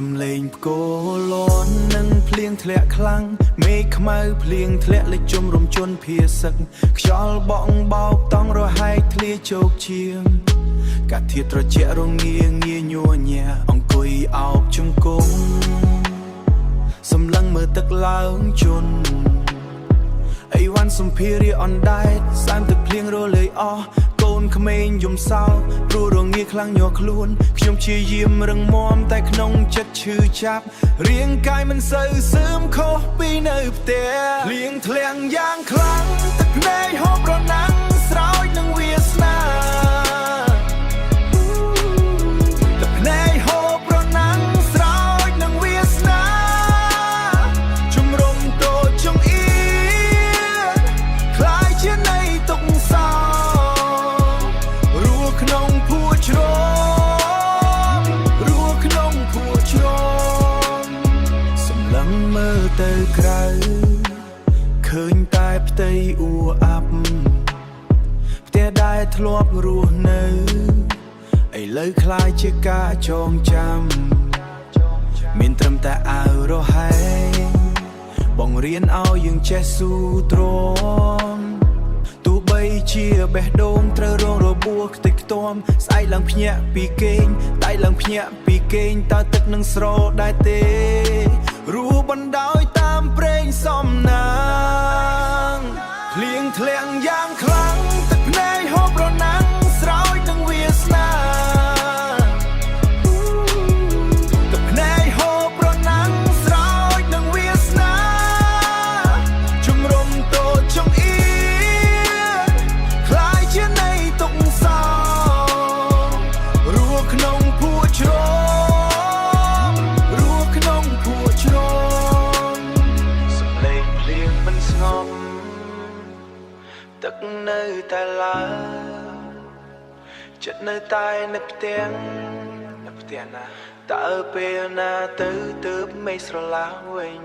សំឡេងផ្គរលន់នឹងភ្លៀងធ្លាក់ខ្លាំងមេឃខ្មៅភ្លៀងធ្លាក់លិចជុំរំជន់ភាសឹកខ្យល់បក់បោកតង់រហែកធ្លាជោគជាងកាធាត្រជាក់រងាងាញួរញាអង្គុយអោបជង្គង់សម្លឹងមើលទឹកឡើងជន់អីវ៉ាន់សំភារៈអនដែតសែនទឹកភ្លៀងរលាយអស់កូនក្មេងយំសោកព្រោះរងាខ្លាំងញ័រខ្លួនខ្ញុំព្យាយាមរឹងមាំតែក្នុងចិត្តឈឺចាប់រាងកាយមិនសូវសើមខុសពីនៅផ្ទះភ្លៀងធ្លាក់យ៉ាងខ្លាំងទឹកភ្នែកហូបរណាំងស្រោចនឹងវាសនាទឹកភ្នែកហូបរណាំងស្រោចនឹងវាសនាជំរុំតូចចង្អៀតคล้ายជានៃទុកសោក្នុងភួជ្រងរួក្នុងភួជ្រងសម្លឹងមើលទៅក្រៅឃើញតែផ្ទៃអ៊ូអាប់ផ្ទះដែលធ្លាប់រស់នៅឥឡូវคล้ายជាការចងចាំមានត្រឹមតែអាវរហែងបងរៀនឲ្យយើងចេះស៊ូទ្រាំទោះបីជាបេះដូងត្រូវរងរបួសខ្ទេចខ្ទាំស្អែកឡើងភ្ញាក់ពីគេងដៃឡើងភ្ញាក់ពីគេងតើទឹកនឹងស្រដែរទេរੂបណ្ដោយតាមព្រេងសំណាងភ្លៀងធ្លាក់យ៉ាងខ្លាំងទឹកភ្នែកហូបរណាំងស្រោចនឹងវាសនាទឹកភ្នែកហូបរណាំងស្រោចនឹងវាសនាជំរុំតូចចង្អៀតคล้ายជានៃទុកសោរួក្នុងភួជ្រងរួក្នុងភួជ្រងសំឡេងភ្លៀងមិនស្ងប់ទឹកនៅតែឡើងចិត្តនៅតែនៅផ្ទះណាតើពេលណាទៅទើបមេឃស្រឡះវិញ